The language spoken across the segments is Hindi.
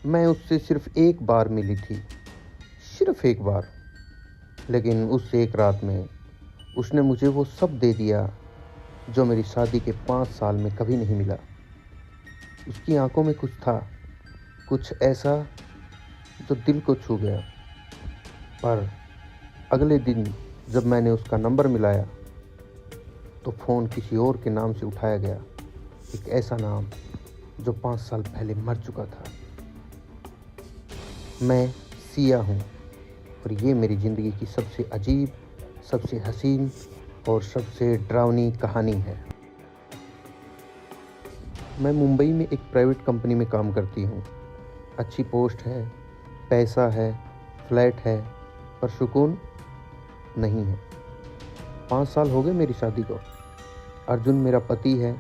मैं उससे सिर्फ एक बार मिली थी, सिर्फ एक बार। लेकिन उस एक रात में उसने मुझे वो सब दे दिया जो मेरी शादी के 5 साल में कभी नहीं मिला। उसकी आंखों में कुछ था, कुछ ऐसा जो दिल को छू गया। पर अगले दिन जब मैंने उसका नंबर मिलाया तो फ़ोन किसी और के नाम से उठाया गया, एक ऐसा नाम जो 5 साल पहले मर चुका था। मैं सिया हूँ और ये मेरी ज़िंदगी की सबसे अजीब, सबसे हसीन और सबसे डरावनी कहानी है। मैं मुंबई में एक प्राइवेट कंपनी में काम करती हूँ। अच्छी पोस्ट है, पैसा है, फ्लैट है, पर सुकून नहीं है। 5 साल हो गए मेरी शादी को। अर्जुन मेरा पति है,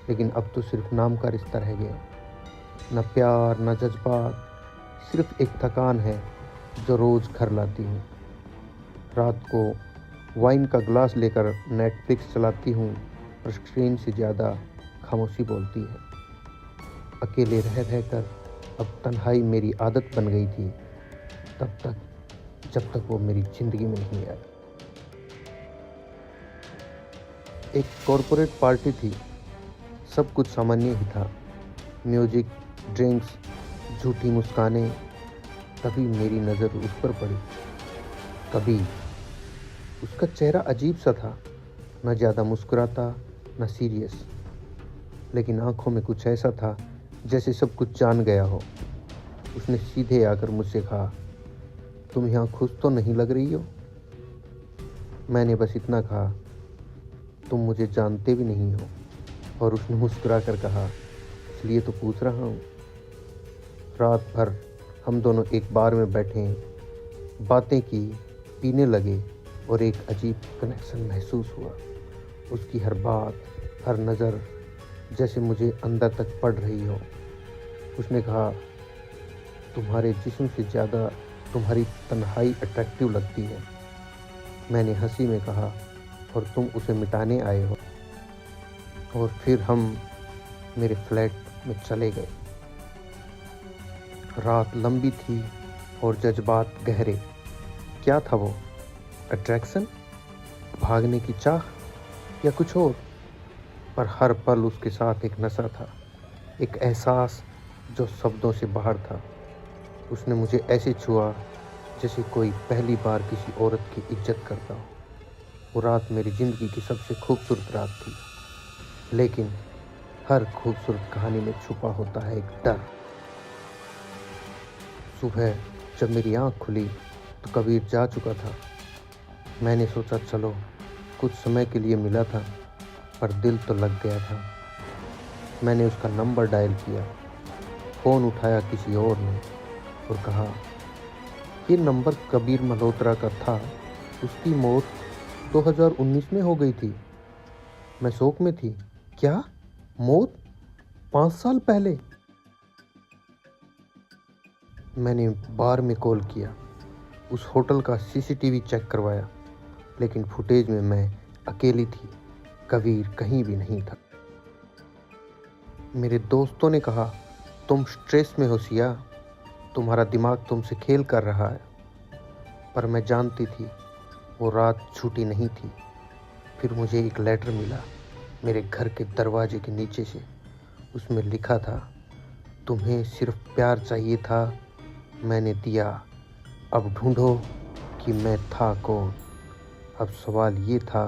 लेकिन अब तो सिर्फ नाम का रिश्ता रह गया। न प्यार, न जज्बात, सिर्फ एक थकान है जो रोज़ घर लाती हूँ। रात को वाइन का ग्लास लेकर नेटफ्लिक्स चलाती हूँ, पर स्क्रीन से ज़्यादा खामोशी बोलती है। अकेले रह रहकर अब तन्हाई मेरी आदत बन गई थी, तब तक जब तक वो मेरी ज़िंदगी में नहीं आया। एक कॉरपोरेट पार्टी थी, सब कुछ सामान्य ही था। म्यूजिक, ड्रिंक्स, झूठी मुस्कानें। तभी मेरी नज़र उस पर पड़ी। तभी उसका चेहरा अजीब सा था, न ज़्यादा मुस्कुराता, न सीरियस, लेकिन आंखों में कुछ ऐसा था जैसे सब कुछ जान गया हो। उसने सीधे आकर मुझसे कहा, तुम यहाँ खुश तो नहीं लग रही हो? मैंने बस इतना कहा, तुम मुझे जानते भी नहीं हो। और उसने मुस्कुरा कर कहा, इसलिए तो पूछ रहा हूँ। रात भर हम दोनों एक बार में बैठे, बातें की, पीने लगे और एक अजीब कनेक्शन महसूस हुआ। उसकी हर बात, हर नज़र जैसे मुझे अंदर तक पड़ रही हो। उसने कहा, तुम्हारे जिस्म से ज़्यादा तुम्हारी तन्हाई अट्रैक्टिव लगती है। मैंने हंसी में कहा, और तुम उसे मिटाने आए हो। और फिर हम मेरे फ्लैट में चले गए। रात लंबी थी और जज्बात गहरे। क्या था वो? अट्रैक्शन, भागने की चाह, या कुछ और? पर हर पल उसके साथ एक नशा था, एक एहसास जो शब्दों से बाहर था। उसने मुझे ऐसे छुआ जैसे कोई पहली बार किसी औरत की इज्जत करता हो। वो रात मेरी ज़िंदगी की सबसे खूबसूरत रात थी, लेकिन हर खूबसूरत कहानी में छुपा होता है एक डर। सुबह जब मेरी आँख खुली तो कबीर जा चुका था। मैंने सोचा चलो कुछ समय के लिए मिला था, पर दिल तो लग गया था। मैंने उसका नंबर डायल किया। फ़ोन उठाया किसी और ने और कहा, ये नंबर कबीर मल्होत्रा का था, उसकी मौत 2019 में हो गई थी। मैं शौक में थी। क्या? मौत 5 साल पहले? मैंने बार में कॉल किया, उस होटल का सीसीटीवी चेक करवाया, लेकिन फुटेज में मैं अकेली थी, कबीर कहीं भी नहीं था। मेरे दोस्तों ने कहा, तुम स्ट्रेस में हो सिया, तुम्हारा दिमाग तुमसे खेल कर रहा है। पर मैं जानती थी वो रात छूटी नहीं थी। फिर मुझे एक लेटर मिला मेरे घर के दरवाजे के नीचे से। उसमें लिखा था, तुम्हें सिर्फ प्यार चाहिए था, मैंने दिया, अब ढूंढो कि मैं था कौन। अब सवाल ये था,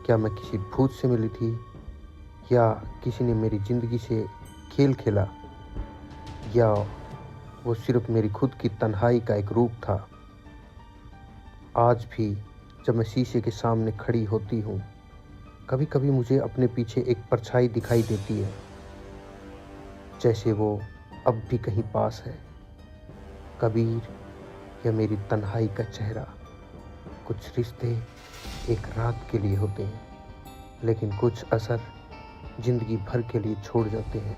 क्या मैं किसी भूत से मिली थी, या किसी ने मेरी ज़िंदगी से खेल खेला, या वो सिर्फ मेरी खुद की तन्हाई का एक रूप था। आज भी जब मैं शीशे के सामने खड़ी होती हूँ, कभी कभी मुझे अपने पीछे एक परछाई दिखाई देती है, जैसे वो अब भी कहीं पास है। कबीर या मेरी तन्हाई का चेहरा। कुछ रिश्ते एक रात के लिए होते हैं, लेकिन कुछ असर जिंदगी भर के लिए छोड़ जाते हैं।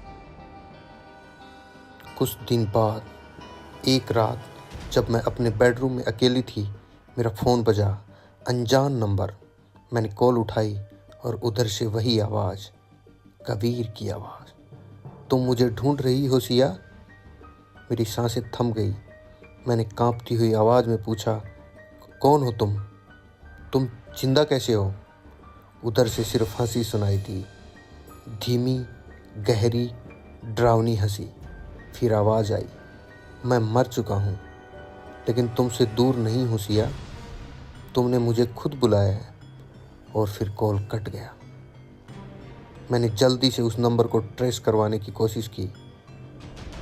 कुछ दिन बाद एक रात जब मैं अपने बेडरूम में अकेली थी, मेरा फ़ोन बजा, अनजान नंबर। मैंने कॉल उठाई और उधर से वही आवाज़, कबीर की आवाज़। तुम मुझे ढूंढ रही हो सिया? मेरी सांसें थम गई। मैंने कांपती हुई आवाज़ में पूछा, कौन हो तुम? तुम जिंदा कैसे हो? उधर से सिर्फ हंसी सुनाई दी, धीमी, गहरी, डरावनी हंसी। फिर आवाज़ आई, मैं मर चुका हूँ, लेकिन तुमसे दूर नहीं हूँ सिया। तुमने मुझे खुद बुलाया है। और फिर कॉल कट गया। मैंने जल्दी से उस नंबर को ट्रेस करवाने की कोशिश की।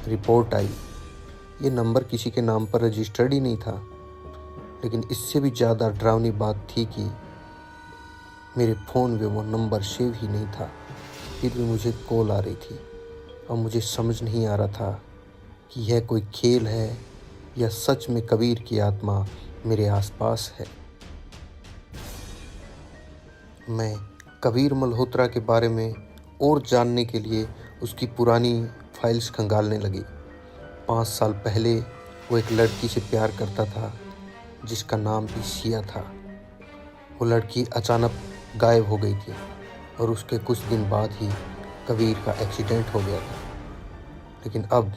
रिपोर्ट आई, ये नंबर किसी के नाम पर रजिस्टर्ड ही नहीं था। लेकिन इससे भी ज़्यादा डरावनी बात थी कि मेरे फ़ोन में वो नंबर सेव ही नहीं था। फिर भी मुझे कॉल आ रही थी और मुझे समझ नहीं आ रहा था कि यह कोई खेल है या सच में कबीर की आत्मा मेरे आसपास है। मैं कबीर मल्होत्रा के बारे में और जानने के लिए उसकी पुरानी फाइल्स खंगालने लगी। 5 साल पहले वो एक लड़की से प्यार करता था जिसका नाम भी सिया था। वो लड़की अचानक गायब हो गई थी और उसके कुछ दिन बाद ही कबीर का एक्सीडेंट हो गया था। लेकिन अब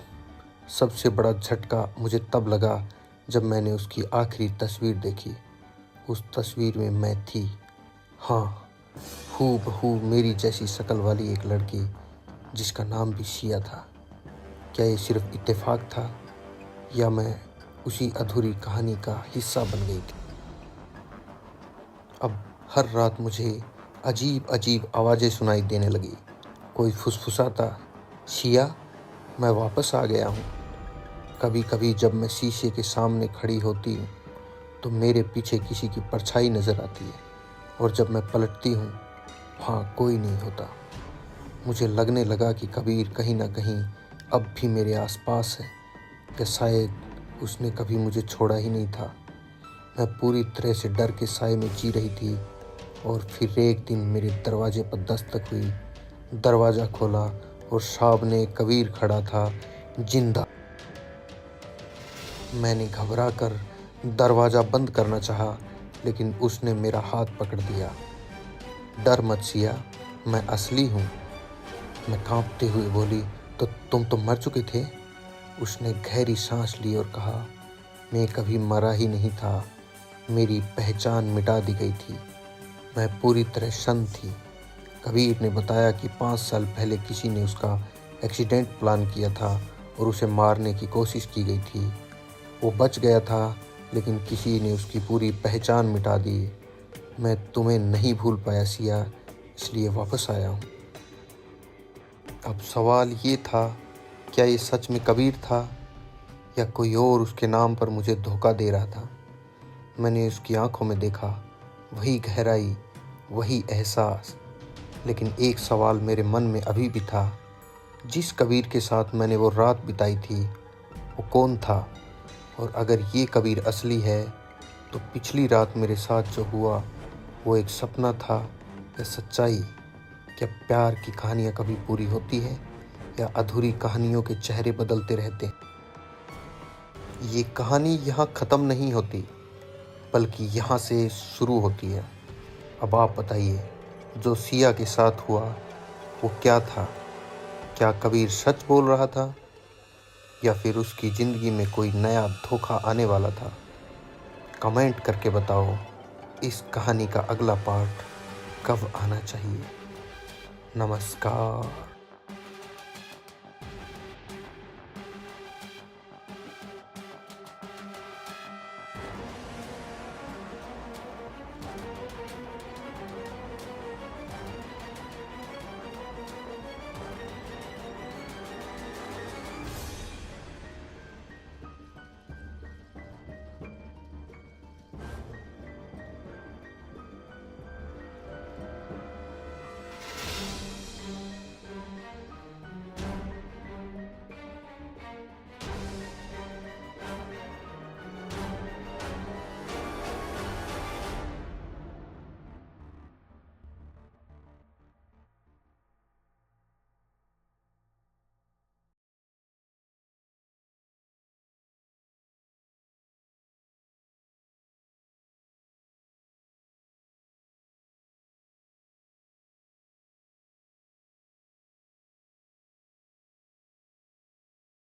सबसे बड़ा झटका मुझे तब लगा जब मैंने उसकी आखिरी तस्वीर देखी। उस तस्वीर में मैं थी, हाँ, हूबहू मेरी जैसी शक्ल वाली एक लड़की जिसका नाम भी सिया था। क्या ये सिर्फ इत्तेफाक था या मैं उसी अधूरी कहानी का हिस्सा बन गई थी? अब हर रात मुझे अजीब अजीब आवाज़ें सुनाई देने लगी। कोई फुसफुसाता, सिया, मैं वापस आ गया हूँ। कभी कभी जब मैं शीशे के सामने खड़ी होती हूँ तो मेरे पीछे किसी की परछाई नज़र आती है, और जब मैं पलटती हूँ वहाँ कोई नहीं होता। मुझे लगने लगा कि कबीर कहीं ना कहीं अब भी मेरे आसपास है, या शायद उसने कभी मुझे छोड़ा ही नहीं था। मैं पूरी तरह से डर के साए में जी रही थी और फिर एक दिन मेरे दरवाजे पर दस्तक हुई। दरवाज़ा खोला और सामने कबीर खड़ा था, जिंदा। मैंने घबरा कर दरवाज़ा बंद करना चाहा, लेकिन उसने मेरा हाथ पकड़ दिया। डर मत सिया, मैं असली हूँ। मैं कांपते हुए बोली, तो तुम तो मर चुके थे? उसने गहरी सांस ली और कहा, मैं कभी मरा ही नहीं था, मेरी पहचान मिटा दी गई थी। मैं पूरी तरह शंत थी। कबीर ने बताया कि 5 साल पहले किसी ने उसका एक्सीडेंट प्लान किया था और उसे मारने की कोशिश की गई थी। वो बच गया था, लेकिन किसी ने उसकी पूरी पहचान मिटा दी। मैं तुम्हें नहीं भूल पाया सिया, इसलिए वापस आया हूँ। अब सवाल ये था, क्या ये सच में कबीर था या कोई और उसके नाम पर मुझे धोखा दे रहा था? मैंने उसकी आंखों में देखा, वही गहराई, वही एहसास। लेकिन एक सवाल मेरे मन में अभी भी था, जिस कबीर के साथ मैंने वो रात बिताई थी वो कौन था? और अगर ये कबीर असली है तो पिछली रात मेरे साथ जो हुआ वो एक सपना था या सच्चाई? क्या प्यार की कहानियाँ कभी पूरी होती है या अधूरी कहानियों के चेहरे बदलते रहते? ये कहानी यहाँ ख़त्म नहीं होती, बल्कि यहाँ से शुरू होती है। अब आप बताइए, जो सिया के साथ हुआ वो क्या था? क्या कबीर सच बोल रहा था या फिर उसकी ज़िंदगी में कोई नया धोखा आने वाला था? कमेंट करके बताओ, इस कहानी का अगला पार्ट कब आना चाहिए। नमस्कार।